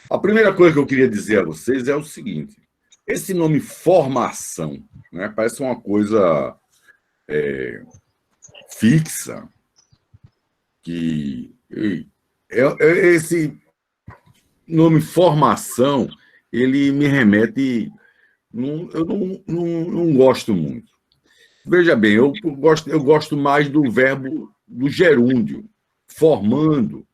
A primeira coisa que eu queria dizer a vocês é o seguinte: esse nome formação, né, parece uma coisa fixa, que esse nome formação, ele me remete. Eu não gosto muito. Veja bem, eu gosto mais do verbo do gerúndio, formando,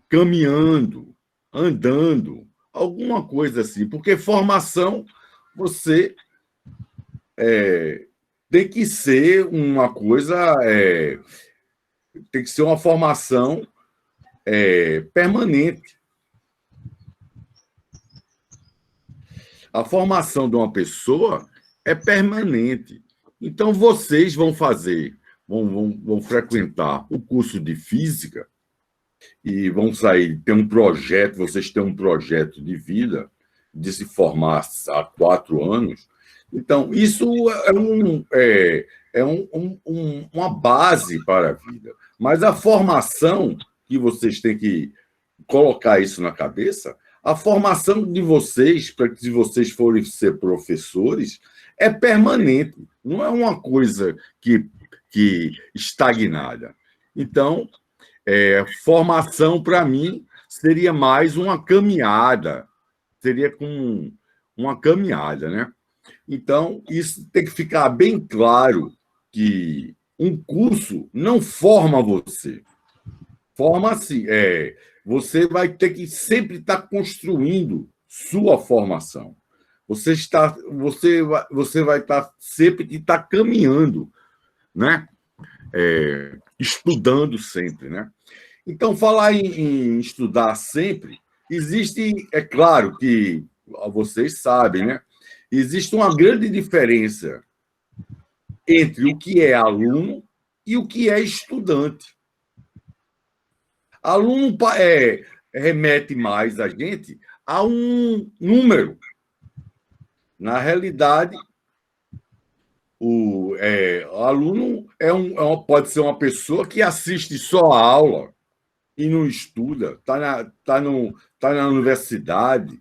caminhando, andando, alguma coisa assim. Porque formação, você tem que ser uma coisa, tem que ser uma formação permanente. A formação de uma pessoa é permanente. Então, vocês vão frequentar o curso de física e vão sair, tem um projeto, vocês têm um projeto de vida, de se formar há 4 anos. Então, isso uma base para a vida. Mas a formação, que vocês têm que colocar isso na cabeça, a formação de vocês, para que se vocês forem ser professores, é permanente, não é uma coisa que estagnada. Então, formação, para mim, seria mais uma caminhada, seria como uma caminhada, né? Então, isso tem que ficar bem claro que um curso não forma você. Forma assim, você vai ter que sempre estar construindo sua formação. Você vai estar sempre que estar caminhando, né? Estudando sempre, né? Então, falar em estudar sempre, existe, é claro que vocês sabem, né? Existe uma grande diferença entre o que é aluno e o que é estudante. Aluno remete mais a gente a um número. Na realidade, o aluno pode ser uma pessoa que assiste só a aula e não estuda, está na universidade,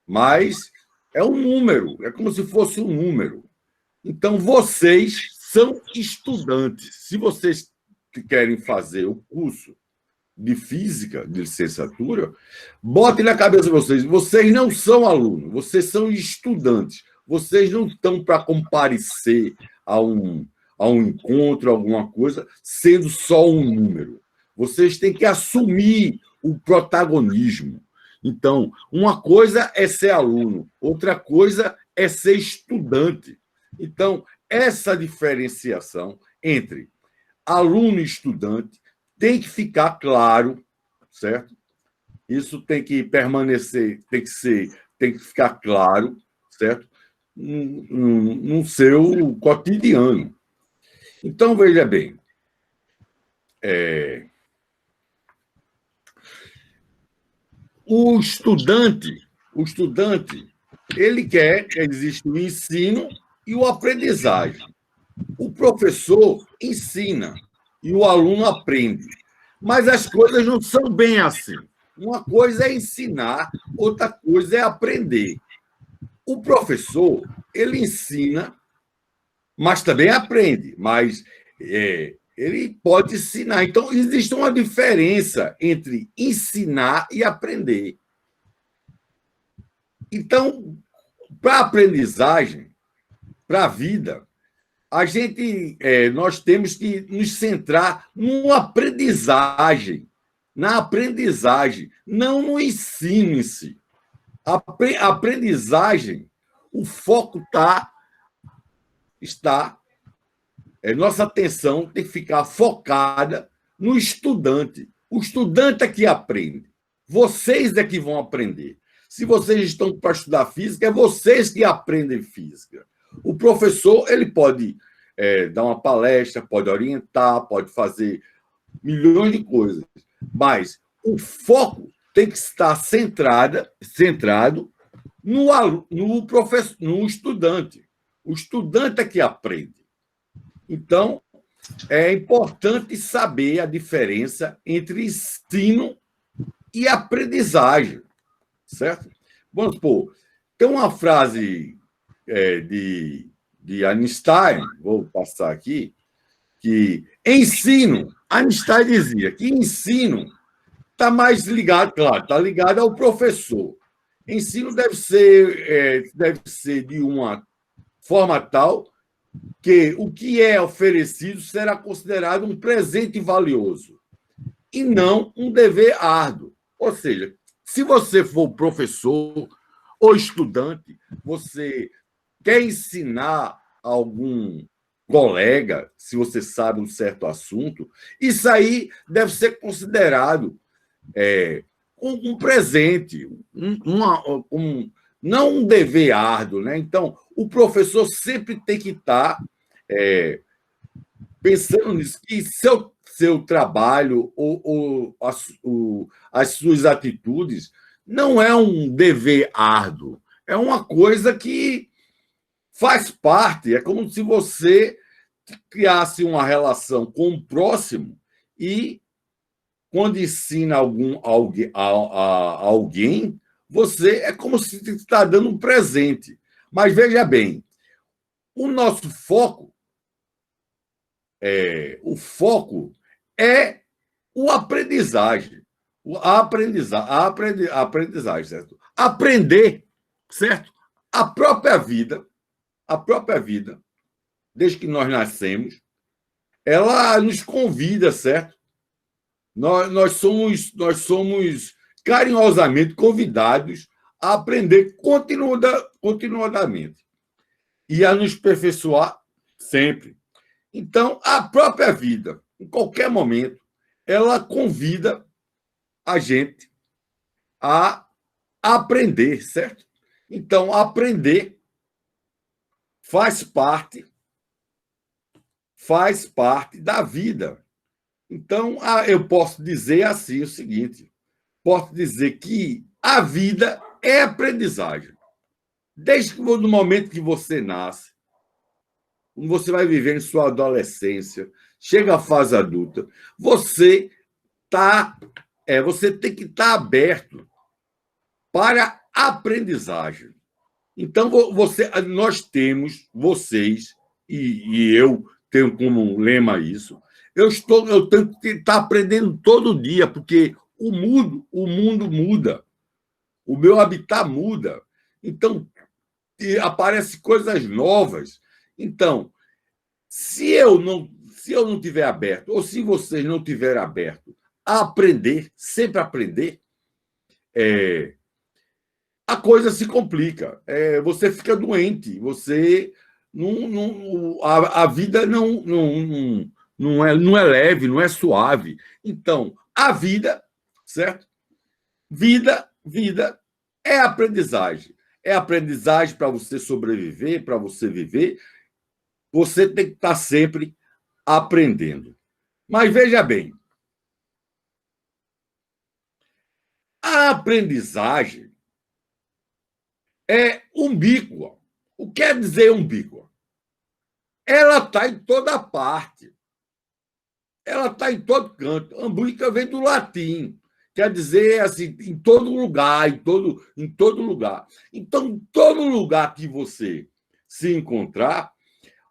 mas é um número, é como se fosse um número. Então, vocês são estudantes. Se vocês querem fazer o curso de física, de licenciatura, botem na cabeça de vocês não são alunos, vocês são estudantes. Vocês não estão para comparecer a um encontro, alguma coisa, sendo só um número. Vocês têm que assumir o protagonismo. Então, uma coisa é ser aluno, outra coisa é ser estudante. Então, essa diferenciação entre aluno e estudante tem que ficar claro, certo? Isso tem que permanecer, tem que ficar claro, certo? No seu cotidiano. Então, veja bem, o estudante, ele quer que exista o ensino e o aprendizagem. O professor ensina e o aluno aprende. Mas as coisas não são bem assim. Uma coisa é ensinar, outra coisa é aprender. O professor, ele ensina, mas também aprende, mas ele pode ensinar. Então, existe uma diferença entre ensinar e aprender. Então, para a aprendizagem, para a vida, nós temos que nos centrar na aprendizagem, não no ensino em si. A aprendizagem, o foco está nossa atenção tem que ficar focada no estudante. O estudante é que aprende. Vocês é que vão aprender. Se vocês estão para estudar física, é vocês que aprendem física. O professor, ele pode dar uma palestra, pode orientar, pode fazer milhões de coisas, mas o foco tem que estar centrado no estudante. O estudante é que aprende. Então, é importante saber a diferença entre ensino e aprendizagem, certo? Vamos supor, tem uma frase de Einstein, vou passar aqui, que ensino, Einstein dizia que ensino está mais ligado, claro, está ligado ao professor. Ensino deve ser de uma forma tal que o que é oferecido será considerado um presente valioso e não um dever árduo. Ou seja, se você for professor ou estudante, você quer ensinar algum colega, se você sabe um certo assunto, isso aí deve ser considerado um presente, não um dever árduo. Né? Então, o professor sempre tem que estar pensando nisso, que seu trabalho ou as suas atitudes não é um dever árduo, é uma coisa que faz parte, é como se você criasse uma relação com o próximo e, quando ensina alguém, você é como se está dando um presente. Mas veja bem, o nosso foco é o aprendizagem. A aprendizagem, certo? Aprender, certo? A própria vida, desde que nós nascemos, ela nos convida, certo? Nós somos carinhosamente convidados a aprender continuadamente e a nos aperfeiçoar sempre. Então, a própria vida, em qualquer momento, ela convida a gente a aprender, certo? Então, aprender faz parte da vida. Então, eu posso dizer assim o seguinte: posso dizer que a vida é aprendizagem. Desde o momento que você nasce, você vai viver em sua adolescência, chega à fase adulta, você tem que estar aberto para a aprendizagem. Então, vocês, e eu tenho como lema isso, eu tenho que estar aprendendo todo dia, porque o mundo muda, o meu habitat muda. Então, aparecem coisas novas. Então, se eu não tiver aberto, ou se vocês não tiverem aberto a aprender, sempre aprender, a coisa se complica. Você fica doente, você a vida não é leve, não é suave. Então, a vida, certo? Vida é aprendizagem. É aprendizagem para você sobreviver, para você viver. Você tem que estar sempre aprendendo. Mas veja bem, a aprendizagem é umbíqua. O que quer dizer umbíqua? Ela está em toda parte. Ela está em todo canto. Umbíqua vem do latim. Quer dizer, assim, em todo lugar, em todo lugar. Então, em todo lugar que você se encontrar,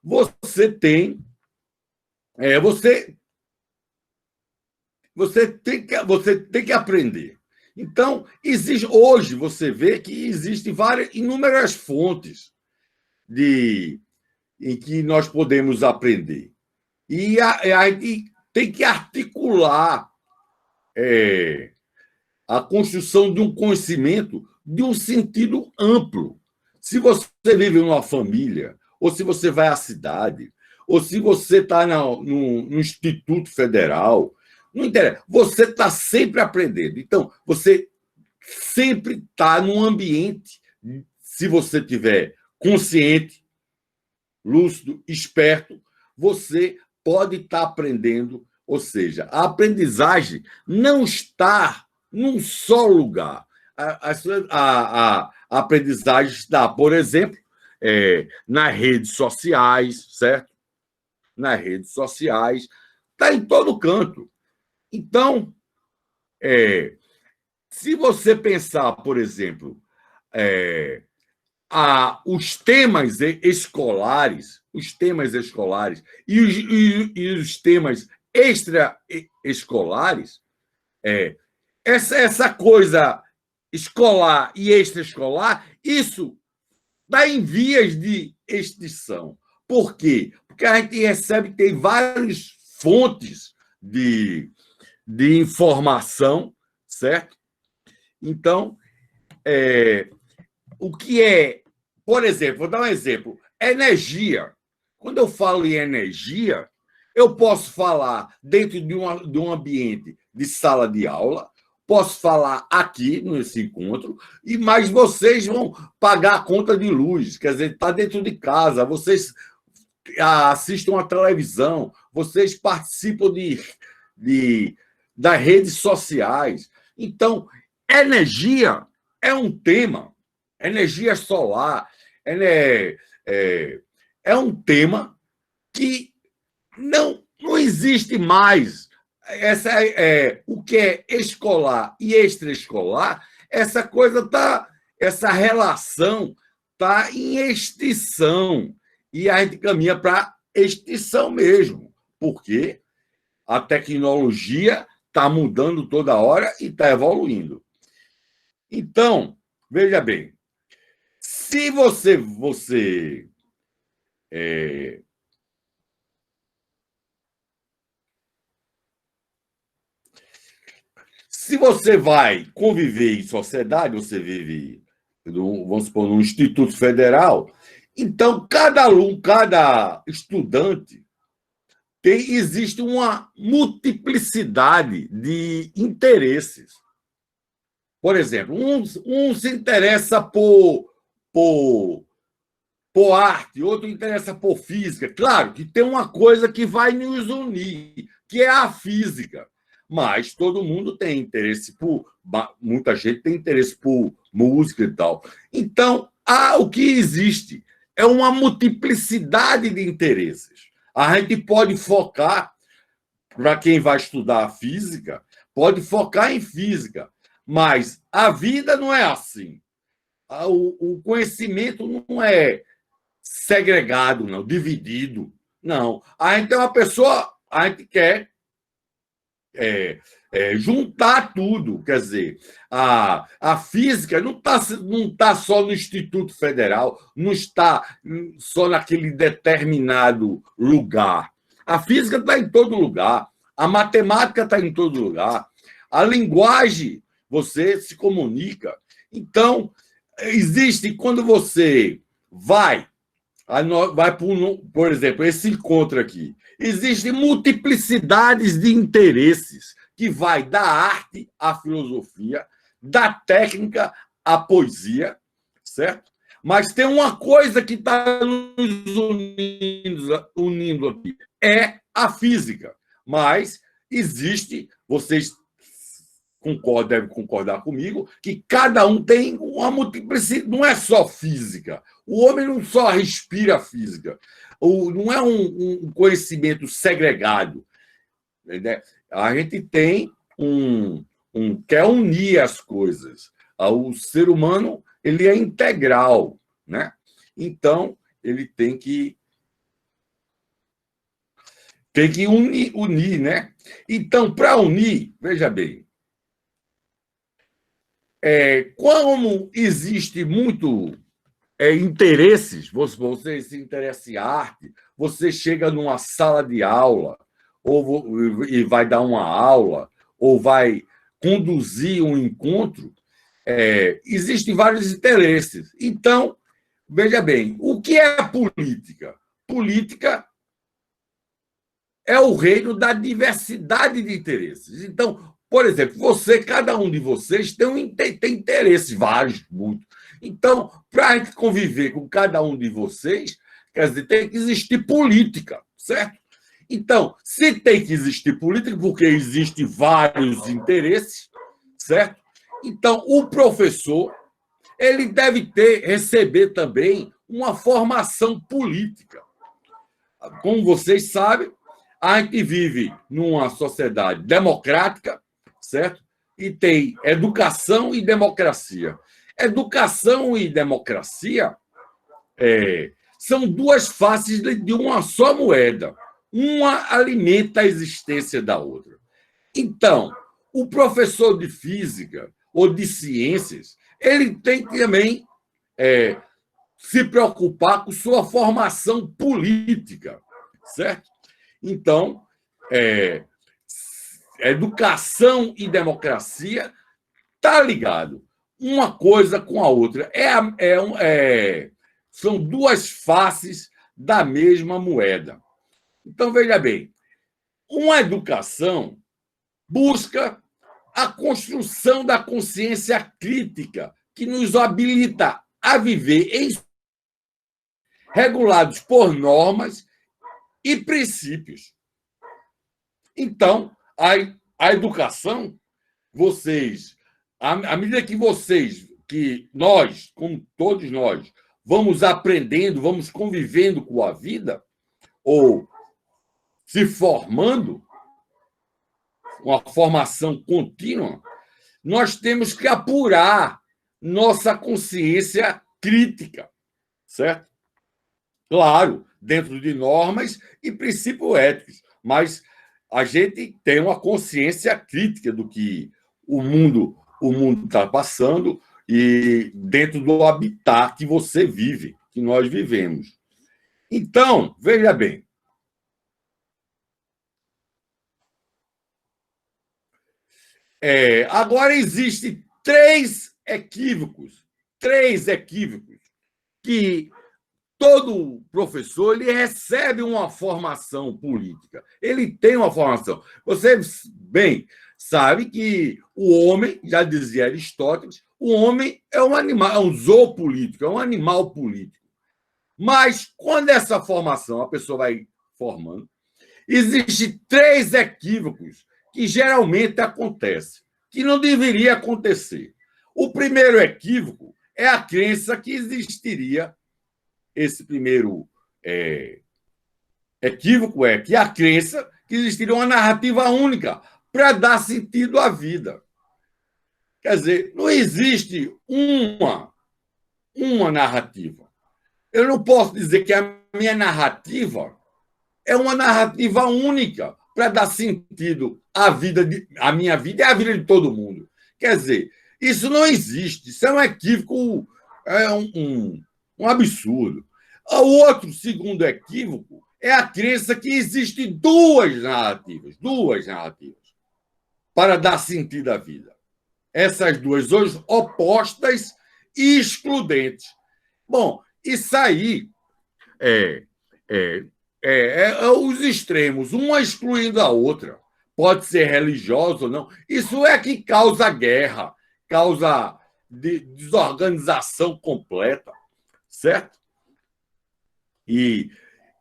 você tem você tem que aprender. Então, hoje você vê que existem inúmeras fontes em que nós podemos aprender. E tem que articular a construção de um conhecimento de um sentido amplo. Se você vive numa família, ou se você vai à cidade, ou se você está no Instituto Federal, não interessa. Você está sempre aprendendo. Então, você sempre está num ambiente, se você tiver consciente, lúcido, esperto, você pode estar aprendendo. Ou seja, a aprendizagem não está num só lugar. A aprendizagem está, por exemplo, nas redes sociais, certo? Nas redes sociais, está em todo canto. Então, Se você pensar, por exemplo, os temas escolares, e os temas extraescolares, essa coisa escolar e extraescolar, isso está em vias de extinção. Por quê? Porque a gente recebe, tem várias fontes de informação, certo? Então, o que é, por exemplo, vou dar um exemplo, energia. Quando eu falo em energia, eu posso falar dentro de um ambiente de sala de aula, posso falar aqui nesse encontro, mas vocês vão pagar a conta de luz, quer dizer, está dentro de casa, vocês assistem a televisão, vocês participam das redes sociais. Então, energia é um tema, energia solar é um tema que não existe mais. O que é escolar e extraescolar, essa relação está em extinção. E a gente caminha para extinção mesmo, porque a tecnologia está mudando toda hora e está evoluindo. Então, veja bem, se se você vai conviver em sociedade, você vive, vamos supor, num Instituto Federal, então cada aluno, cada estudante, existe uma multiplicidade de interesses. Por exemplo, um se interessa por arte, outro interessa por física. Claro que tem uma coisa que vai nos unir, que é a física. Mas todo mundo tem interesse muita gente tem interesse por música e tal. Então, o que existe é uma multiplicidade de interesses. A gente pode focar, para quem vai estudar física, pode focar em física, mas a vida não é assim. O conhecimento não é segregado, não, dividido. Não. A gente é uma pessoa, a gente quer juntar tudo. Quer dizer, a física não tá só no Instituto Federal, não está só naquele determinado lugar. A física está em todo lugar, a matemática está em todo lugar, a linguagem, você se comunica. Então, existe, quando você vai por exemplo, esse encontro aqui, existem multiplicidades de interesses que vai da arte à filosofia, da técnica à poesia, certo? Mas tem uma coisa que está nos unindo aqui, é a física. Mas existe, vocês devem concordar comigo, que cada um tem uma multiplicidade, não é só física. O homem não só respira física, não é um conhecimento segregado. Né? A gente tem quer unir as coisas. O ser humano ele é integral, né? Então ele tem que unir, né? Então, para unir, veja bem, como existe muito interesses, você se interessa em arte, você chega numa sala de aula e vai dar uma aula ou vai conduzir um encontro, existem vários interesses. Então, veja bem, o que é a política? Política é o reino da diversidade de interesses. Então, por exemplo, cada um de vocês tem interesses vários, muito. Então, para a gente conviver com cada um de vocês, quer dizer, tem que existir política, certo? Então, se tem que existir política, porque existem vários interesses, certo? Então, o professor ele deve receber também uma formação política. Como vocês sabem, a gente vive numa sociedade democrática, certo? e tem educação e democracia. Educação e democracia são duas faces de uma só moeda. Uma alimenta a existência da outra. Então, o professor de física ou de ciências, ele tem que também se preocupar com sua formação política, certo? Então, educação e democracia tá ligado uma coisa com a outra. São duas faces da mesma moeda. Então, veja bem, uma educação busca a construção da consciência crítica que nos habilita a viver regulados por normas e princípios. Então, a educação, à medida que nós, como todos nós, vamos aprendendo, vamos convivendo com a vida, ou se formando, uma formação contínua, nós temos que apurar nossa consciência crítica, certo? Claro, dentro de normas e princípios éticos, mas a gente tem uma consciência crítica do que o mundo está passando e dentro do habitat que você vive, que nós vivemos. Então, veja bem, agora existem três equívocos que todo professor ele recebe uma formação política. Ele tem uma formação. Você, bem, sabe que o homem, já dizia Aristóteles, o homem é um animal, é um zoopolítico, é um animal político. Mas, quando essa formação, a pessoa vai formando, existem três equívocos que geralmente acontecem, que não deveria acontecer. O primeiro equívoco é a crença que existiria. Esse primeiro equívoco é que a crença que existiria uma narrativa única para dar sentido à vida. Quer dizer, não existe uma narrativa. Eu não posso dizer que a minha narrativa é uma narrativa única para dar sentido à vida, à minha vida e à vida de todo mundo. Quer dizer, isso não existe. Isso é um equívoco, um absurdo. O outro, segundo equívoco, é a crença que existem duas narrativas para dar sentido à vida. Essas duas, hoje, opostas e excludentes. Bom, isso aí os extremos, uma excluindo a outra. Pode ser religiosa ou não. Isso é que causa guerra, causa desorganização completa, certo? E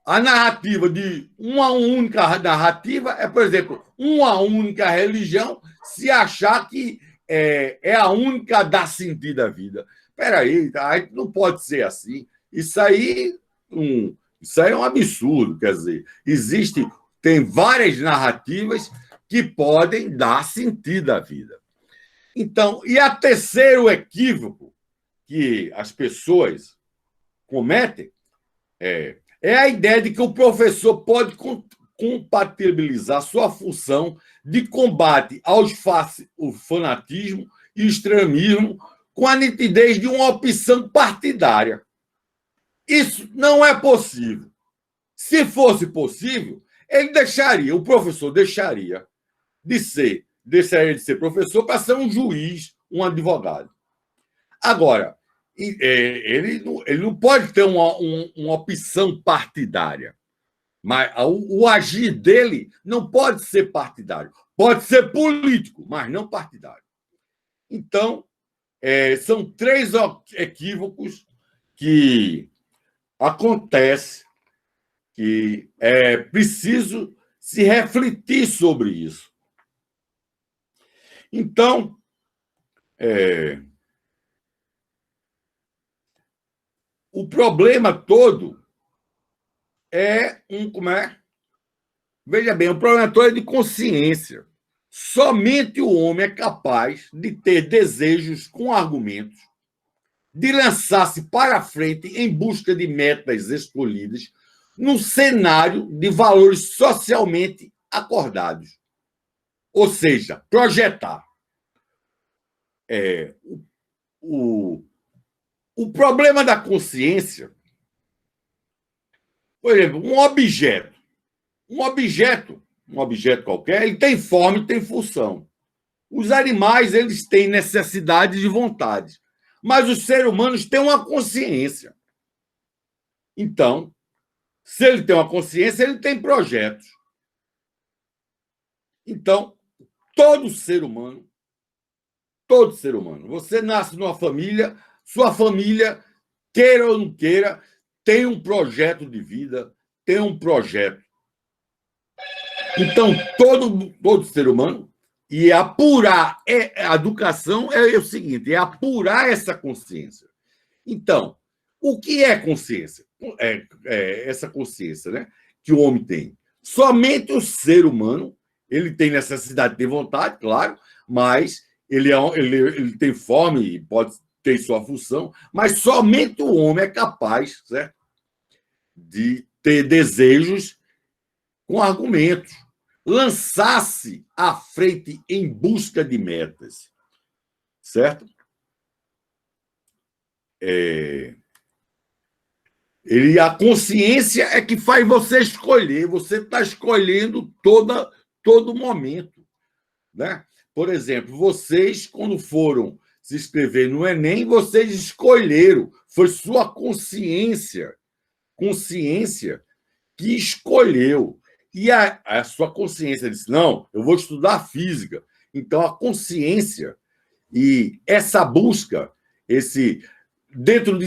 a narrativa de uma única narrativa é, por exemplo, uma única religião se achar que é a única a dar sentido à vida. Espera aí, não pode ser assim. Isso aí é um absurdo, quer dizer, tem várias narrativas que podem dar sentido à vida. Então, e a terceiro equívoco que as pessoas cometem é a ideia de que o professor pode compatibilizar sua função de combate ao fanatismo e extremismo com a nitidez de uma opção partidária. Isso não é possível. Se fosse possível, o professor deixaria de ser professor para ser um juiz, um advogado. Agora, ele não pode ter uma opção partidária, mas o agir dele não pode ser partidário. Pode ser político, mas não partidário. Então, são três equívocos que acontece que é preciso se refletir sobre isso. Então, o problema todo Veja bem, o problema todo é de consciência. Somente o homem é capaz de ter desejos com argumentos, de lançar-se para frente em busca de metas escolhidas num cenário de valores socialmente acordados. Ou seja, projetar. O, o problema da consciência, por exemplo, um objeto qualquer, ele tem forma e tem função. Os animais, eles têm necessidade de vontade, mas os seres humanos têm uma consciência. Então, se ele tem uma consciência, ele tem projetos. Então, todo ser humano, você nasce numa família, sua família, queira ou não queira, tem um projeto de vida, tem um projeto. Então, todo ser humano, e apurar, a educação é o seguinte, é apurar essa consciência. Então, o que é consciência? Essa consciência, né, que o homem tem. Somente o ser humano, ele tem necessidade de ter vontade, claro, mas ele tem fome e pode ter sua função, mas somente o homem é capaz, certo, de ter desejos com argumentos, lançar-se à frente em busca de metas, certo? A consciência é que faz você escolher, você está escolhendo todo momento, né? Por exemplo, vocês, quando foram se inscrever no Enem, vocês escolheram, foi sua consciência que escolheu. E a sua consciência disse, não, eu vou estudar física. Então, a consciência e essa busca, dentro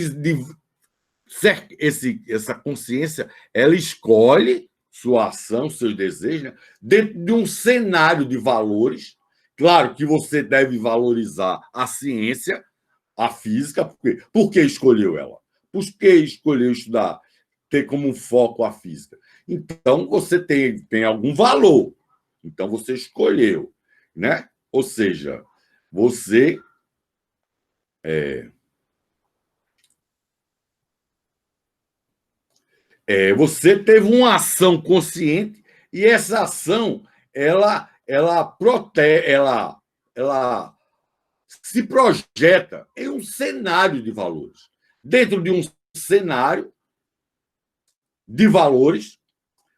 essa consciência, ela escolhe sua ação, seus desejos, né, dentro de um cenário de valores. Claro que você deve valorizar a ciência, a física, por que escolheu ela? Por que escolheu estudar, ter como foco a física? Então, você tem algum valor. Então, você escolheu, né? Ou seja, você você teve uma ação consciente e essa ação ela protege, ela se projeta em um cenário de valores. Dentro de um cenário de valores,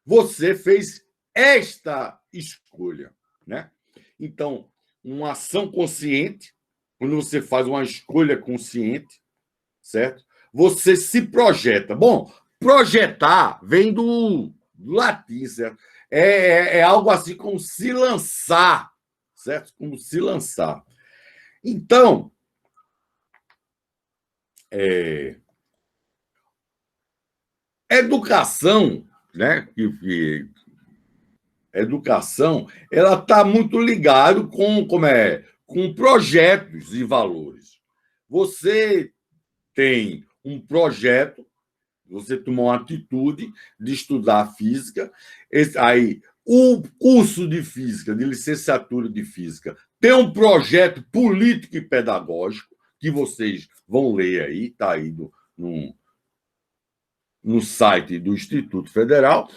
você fez esta escolha, né? Então, uma ação consciente, quando você faz uma escolha consciente, certo? Você se projeta. Bom, projetar vem do latim, certo? É algo assim como se lançar, certo? Como se lançar. Então, educação, né? Educação, ela está muito ligado com projetos e valores. Você tem um projeto, você tomou uma atitude de estudar física, aí o curso de física, de licenciatura de física, tem um projeto político e pedagógico que vocês vão ler aí, está aí no site do Instituto Federal,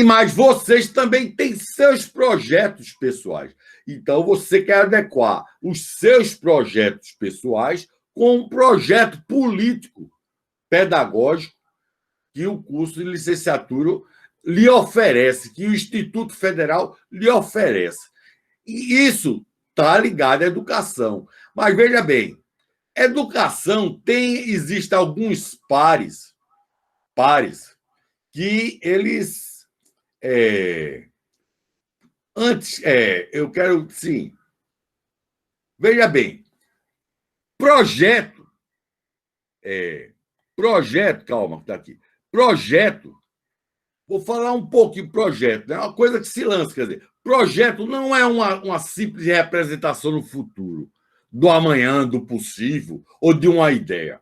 mas vocês também têm seus projetos pessoais. Então, você quer adequar os seus projetos pessoais com um projeto político, pedagógico, que o curso de licenciatura lhe oferece, que o Instituto Federal lhe oferece. E isso está ligado à educação. Mas, veja bem, educação existe alguns pares que eles eu quero sim. Veja bem, projeto, calma, está aqui. Projeto, vou falar um pouquinho projeto, é né? Uma coisa que se lança, quer dizer, projeto não é uma simples representação no futuro, do amanhã, do possível ou de uma ideia.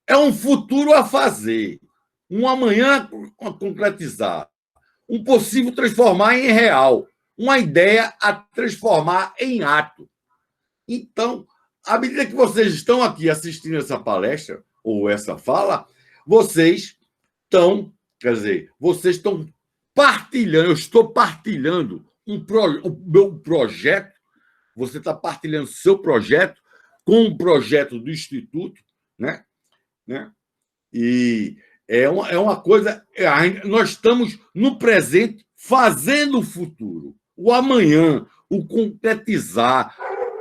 É um futuro a fazer, um amanhã a concretizar, um possível transformar em real, uma ideia a transformar em ato. Então, à medida que vocês estão aqui assistindo essa palestra ou essa fala, vocês estão, quer dizer, vocês estão partilhando, eu estou partilhando o meu projeto, você está partilhando seu projeto com o projeto do Instituto, né? E é uma coisa, nós estamos no presente fazendo o futuro, o amanhã, o concretizar,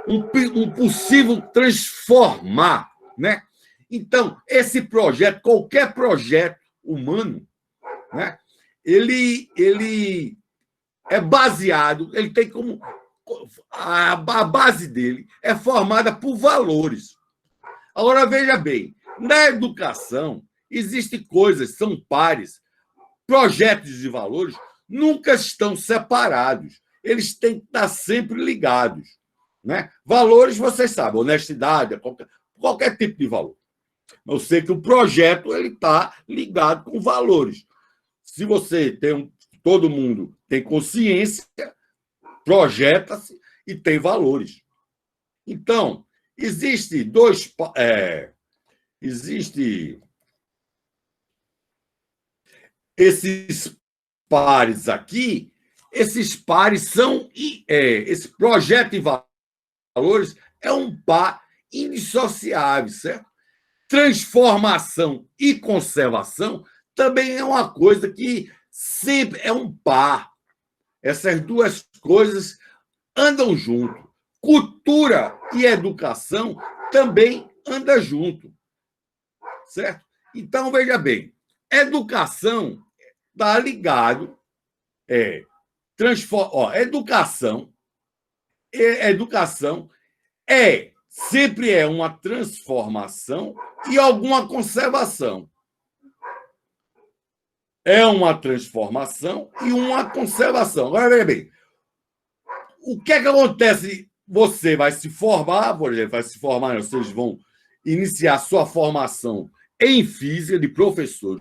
um possível transformar, né? Então, esse projeto, qualquer projeto humano, né? Ele é baseado, ele tem como a base dele é formada por valores. Agora, veja bem, na educação existem coisas, são pares, projetos de valores nunca estão separados, eles têm que estar sempre ligados, né? Valores, vocês sabem, honestidade, qualquer tipo de valor. Eu sei que o projeto ele está ligado com valores. Se você tem todo mundo tem consciência, projeta-se e tem valores. Então, existe esses pares aqui, esses pares são esse projeto de valores é um par indissociável, certo? Transformação e conservação também é uma coisa que sempre é um par. Essas duas coisas andam junto. Cultura e educação também andam junto, certo? Então, veja bem, educação está ligado, educação sempre é uma transformação e alguma conservação. É uma transformação e uma conservação. Agora, veja bem, o que é que acontece? Você vai se formar, por exemplo, vocês vão iniciar sua formação em física, de professor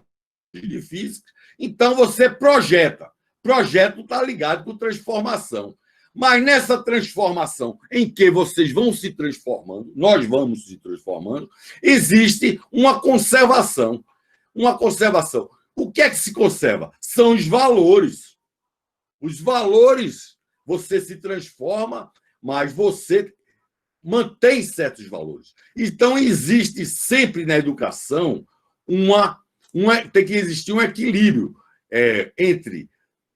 de física, então você projeta. Projeto está ligado com transformação. Mas nessa transformação em que vocês vão se transformando, nós vamos se transformando, existe uma conservação. Uma conservação. O que é que se conserva? São os valores. Os valores, você se transforma, mas você mantém certos valores. Então, existe sempre na educação tem que existir um equilíbrio entre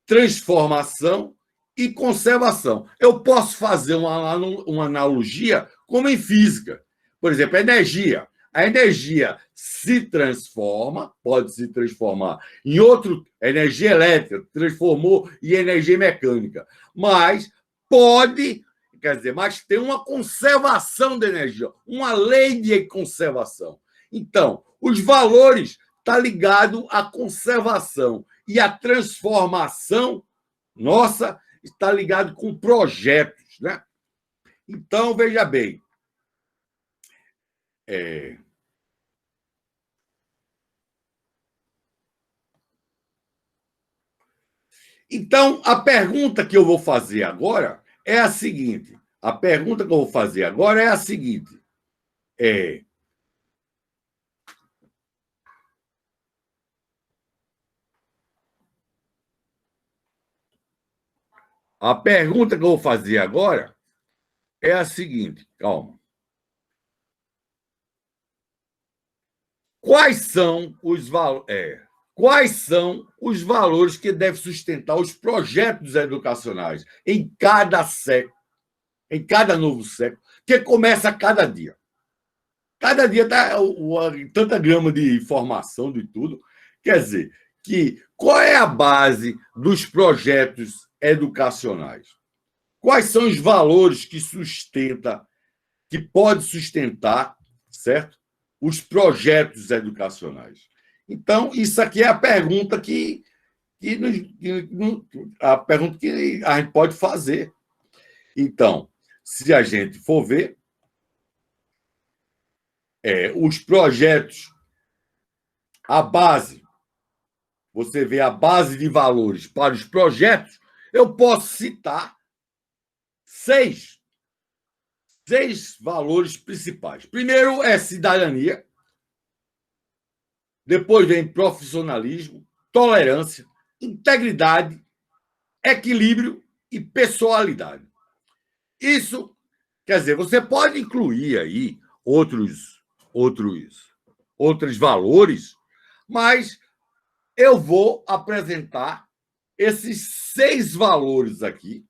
transformação e conservação. Eu posso fazer uma analogia como em física. Por exemplo, a energia. A energia se transforma, pode se transformar em energia elétrica, transformou em energia mecânica, mas mas tem uma conservação da energia, uma lei de conservação. Então, os valores estão ligados à conservação e a transformação nossa está ligado com projetos, né? Então, veja bem, Então, a pergunta que eu vou fazer agora é a seguinte. A pergunta que eu vou fazer agora é a seguinte. A pergunta que eu vou fazer agora é a seguinte. Calma. Quais são os valores que devem sustentar os projetos educacionais em cada século, em cada novo século, que começa a cada dia? Cada dia está tanta grama de informação de tudo. Quer dizer, qual é a base dos projetos educacionais? Quais são os valores que pode sustentar, certo? Os projetos educacionais. Então, isso aqui é a pergunta que a gente pode fazer. Então, se a gente for ver, os projetos, a base, você vê a base de valores para os projetos, eu posso citar seis valores principais. Primeiro é cidadania, depois vem profissionalismo, tolerância, integridade, equilíbrio e pessoalidade. Isso, quer dizer, você pode incluir aí outros valores, mas eu vou apresentar esses 6 valores aqui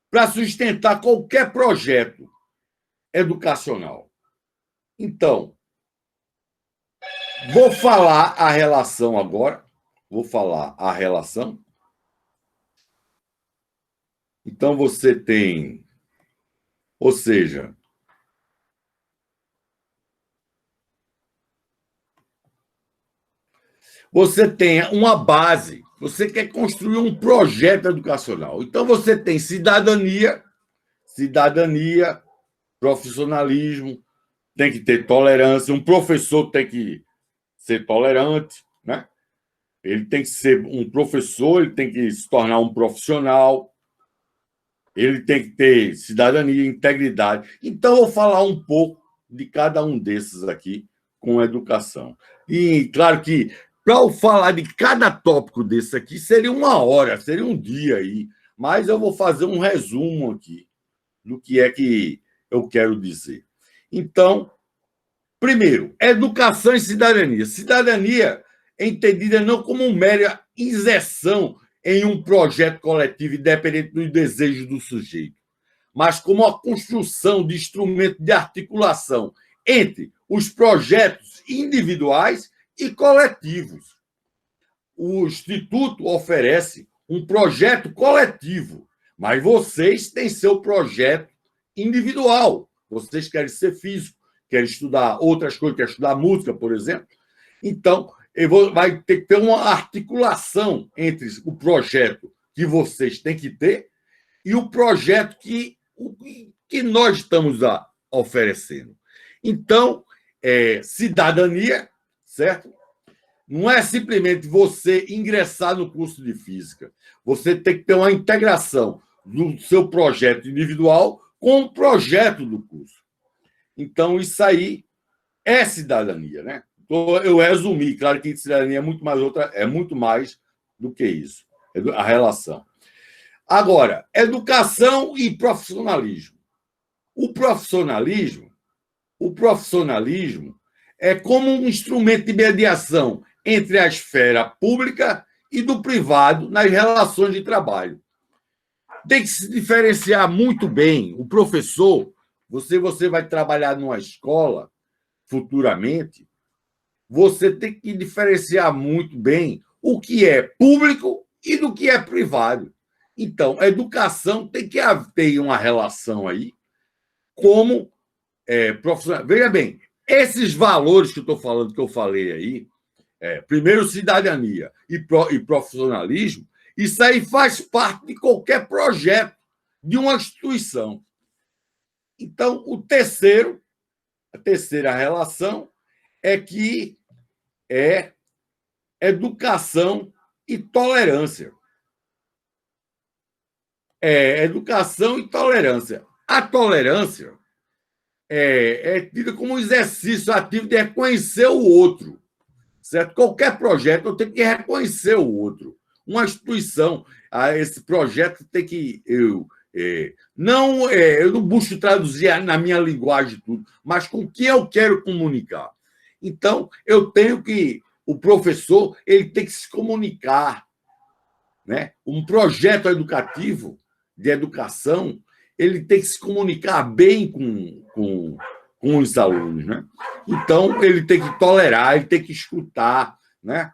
para sustentar qualquer projeto educacional. Então, vou falar a relação agora. Vou falar a relação. Então, você tem, ou seja, você tem uma base, você quer construir um projeto educacional. Então, você tem cidadania, profissionalismo, tem que ter tolerância, um professor tem que ser tolerante, né? Ele tem que ser um professor, ele tem que se tornar um profissional, ele tem que ter cidadania, integridade. Então, eu vou falar um pouco de cada um desses aqui com educação. E, claro que, para eu falar de cada tópico desse aqui, seria 1 hora, seria um dia aí. Mas eu vou fazer um resumo aqui do que é que eu quero dizer. Então, primeiro, educação e cidadania. Cidadania é entendida não como mera inserção em um projeto coletivo independente dos desejos do sujeito, mas como a construção de instrumento de articulação entre os projetos individuais e coletivos. O Instituto oferece um projeto coletivo, mas vocês têm seu projeto individual. Vocês querem ser físico, querem estudar outras coisas, querem estudar música, por exemplo. Então, vai ter que ter uma articulação entre o projeto que vocês têm que ter e o projeto que nós estamos oferecendo. Então, cidadania, certo? Não é simplesmente você ingressar no curso de física. Você tem que ter uma integração do seu projeto individual com o projeto do curso. Então, isso aí é cidadania, né? Então, eu resumi, claro que cidadania é muito mais do que isso, a relação. Agora, educação e profissionalismo. O profissionalismo é como um instrumento de mediação entre a esfera pública e do privado nas relações de trabalho. Tem que se diferenciar muito bem. O professor, você vai trabalhar numa escola futuramente, você tem que diferenciar muito bem o que é público e do que é privado. Então, a educação tem que ter uma relação aí como profissional. Veja bem, esses valores que eu estou falando, que eu falei aí, primeiro, cidadania e profissionalismo, isso aí faz parte de qualquer projeto de uma instituição. Então, a terceira relação é que é educação e tolerância. Educação e tolerância. A tolerância é tida como um exercício ativo de reconhecer o outro. Certo? Qualquer projeto eu tenho que reconhecer o outro. Uma instituição, esse projeto tem que. Eu não busco traduzir na minha linguagem tudo, mas com o que eu quero comunicar. Então, eu tenho que. O professor ele tem que se comunicar. Né? Um projeto educativo, de educação, ele tem que se comunicar bem com os alunos, né? Então, ele tem que tolerar, ele tem que escutar, né?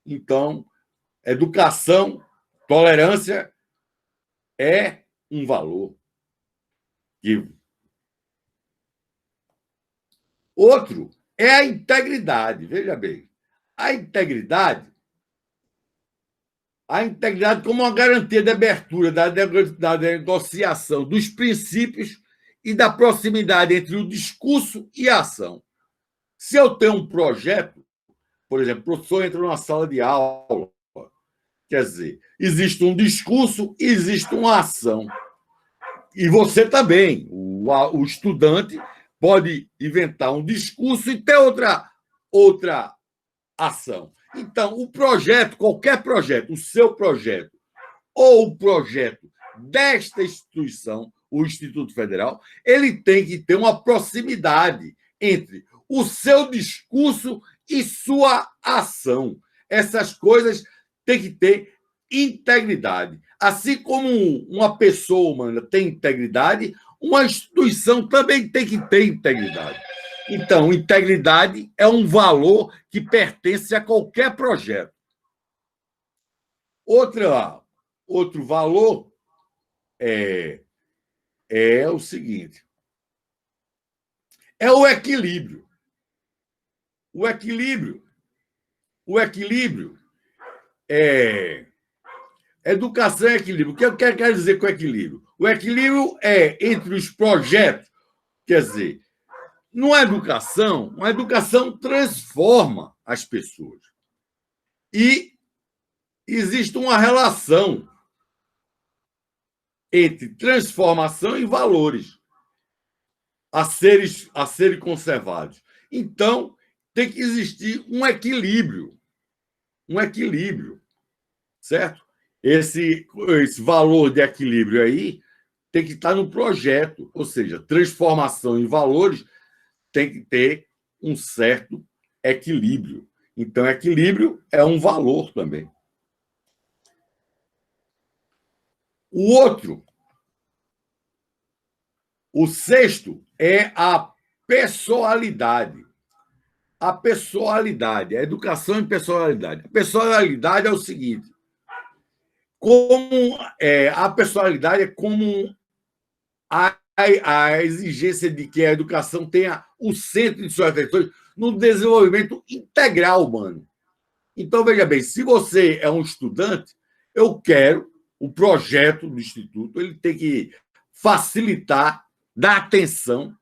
Então, educação, tolerância é um valor. Outro é a integridade. Veja bem, a integridade como uma garantia de abertura da negociação dos princípios e da proximidade entre o discurso e a ação. Se eu tenho um projeto, por exemplo, o professor entra numa sala de aula, Quer dizer, existe um discurso, existe uma ação. E você também, o estudante, pode inventar um discurso e ter outra ação. Então, o projeto, qualquer projeto, o seu projeto ou o projeto desta instituição, o Instituto Federal, ele tem que ter uma proximidade entre o seu discurso e sua ação. Essas coisas têm que ter integridade. Assim como uma pessoa humana tem integridade, uma instituição também tem que ter integridade. Então, integridade é um valor que pertence a qualquer projeto. Outro valor é o seguinte: é o equilíbrio. O equilíbrio é educação e equilíbrio. O que eu quero dizer com equilíbrio? O equilíbrio é entre os projetos, quer dizer, numa educação, uma educação transforma as pessoas. E existe uma relação entre transformação e valores a serem conservados. Então, tem que existir um equilíbrio, certo? Esse valor de equilíbrio aí tem que estar no projeto, ou seja, transformação em valores tem que ter um certo equilíbrio. Então, equilíbrio é um valor também. O sexto é a pessoalidade. A educação em personalidade. A personalidade é o seguinte: a personalidade é como a exigência de que a educação tenha o centro de suas atenções no desenvolvimento integral humano. Então, veja bem, se você é um estudante, eu quero o projeto do Instituto, ele tem que facilitar, dar atenção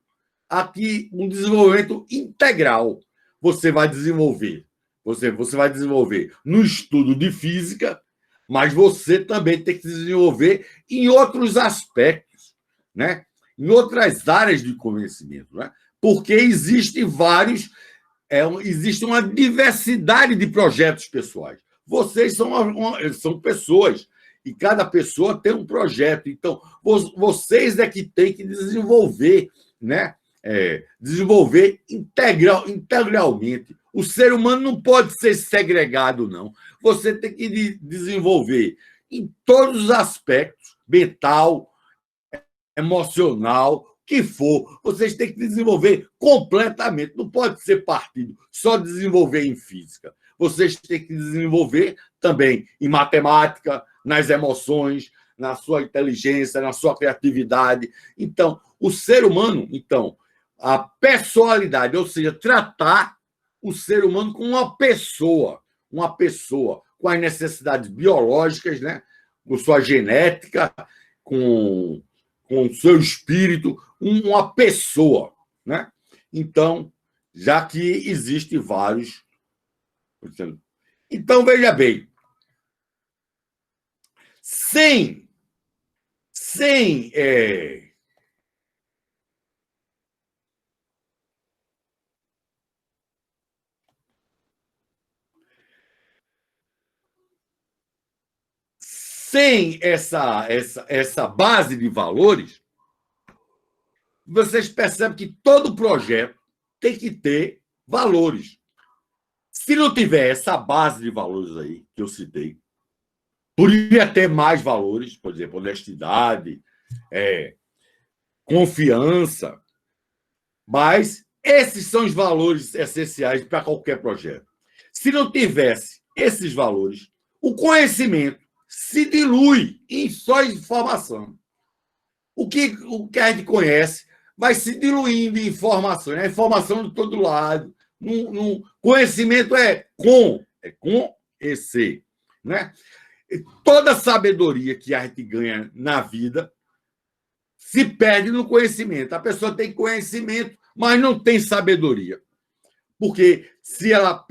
a que um desenvolvimento integral você vai desenvolver. Você vai desenvolver no estudo de física, mas você também tem que desenvolver em outros aspectos, né? Em outras áreas de conhecimento, né? Porque existe uma diversidade de projetos pessoais. Vocês são pessoas, e cada pessoa tem um projeto. Então, vocês é que têm que desenvolver, né? Desenvolver integralmente. O ser humano não pode ser segregado, não. Você tem que desenvolver em todos os aspectos, mental, emocional, que for, vocês têm que desenvolver completamente. Não pode ser partido, só desenvolver em física. Vocês têm que desenvolver também em matemática, nas emoções, na sua inteligência, na sua criatividade. Então, o ser humano, a personalidade, ou seja, tratar o ser humano como uma pessoa com as necessidades biológicas, né? Com sua genética, com o seu espírito, uma pessoa, né? Então, já que existe vários. Então, veja bem, sem essa base de valores, vocês percebem que todo projeto tem que ter valores. Se não tiver essa base de valores aí, que eu citei, poderia ter mais valores, por exemplo, honestidade, confiança, mas esses são os valores essenciais para qualquer projeto. Se não tivesse esses valores, o conhecimento se dilui em só informação. O que a gente conhece vai se diluindo em informação. A informação de todo lado. Conhecimento é com e C, né? E toda sabedoria que a gente ganha na vida se perde no conhecimento. A pessoa tem conhecimento, mas não tem sabedoria. Porque se a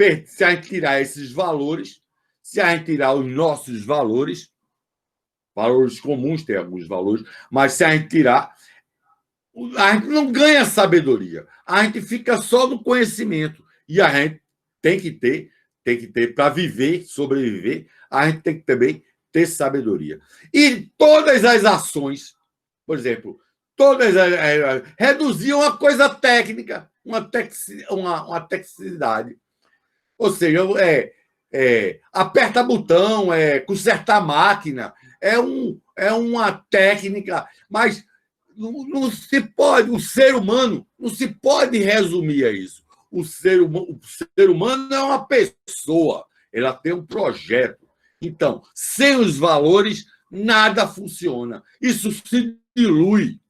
gente tirar esses valores, Se a gente tirar os nossos valores comuns, tem alguns valores, mas se a gente tirar, a gente não ganha sabedoria. A gente fica só no conhecimento. E a gente tem que ter para viver, sobreviver, a gente tem que também ter sabedoria. E todas as ações, por exemplo, reduziam uma coisa técnica, uma tecnicidade. Ou seja, aperta botão, consertar máquina, é uma técnica, mas não se pode, o ser humano não se pode resumir a isso. O ser humano é uma pessoa, ela tem um projeto. Então, sem os valores, nada funciona. Isso se dilui.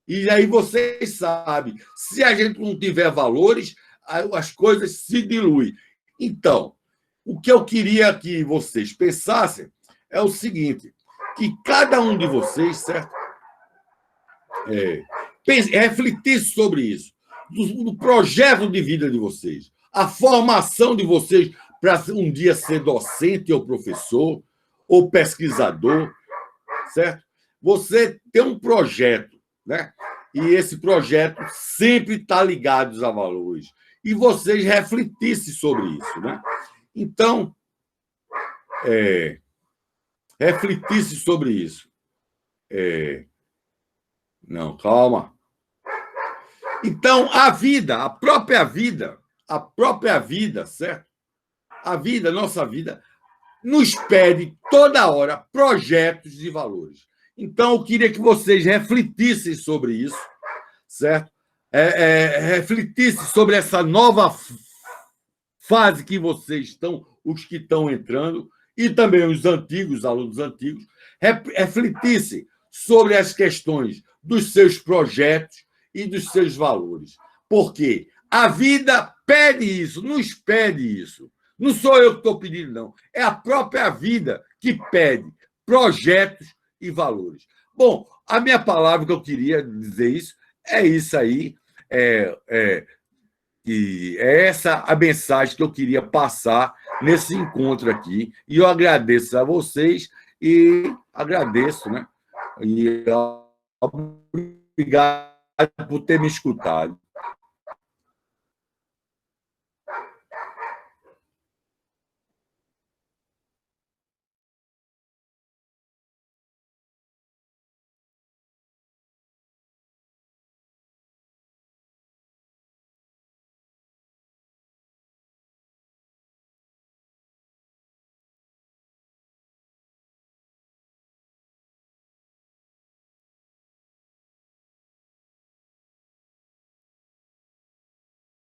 E aí vocês sabem, se a gente não tiver valores, as coisas se diluem. Então, o que eu queria que vocês pensassem é o seguinte, que cada um de vocês, certo? Refletisse sobre isso, do projeto de vida de vocês, a formação de vocês para um dia ser docente ou professor ou pesquisador, certo? Você tem um projeto, né? E esse projeto sempre está ligado a valores. E vocês refletissem sobre isso, né? Então, refletisse sobre isso. Não, calma. Então, a própria vida, certo? Nossa vida, nos pede toda hora projetos de valores. Então, eu queria que vocês refletissem sobre isso, certo? Refletissem sobre essa nova fase que vocês estão, os que estão entrando, e também os antigos, alunos antigos, refletissem sobre as questões dos seus projetos e dos seus valores. Porque a vida pede isso, nos pede isso. Não sou eu que estou pedindo, não. É a própria vida que pede projetos e valores. Bom, a minha palavra que eu queria dizer isso aí. E é essa a mensagem que eu queria passar nesse encontro aqui. E eu agradeço a vocês e agradeço, né? E obrigado por ter me escutado.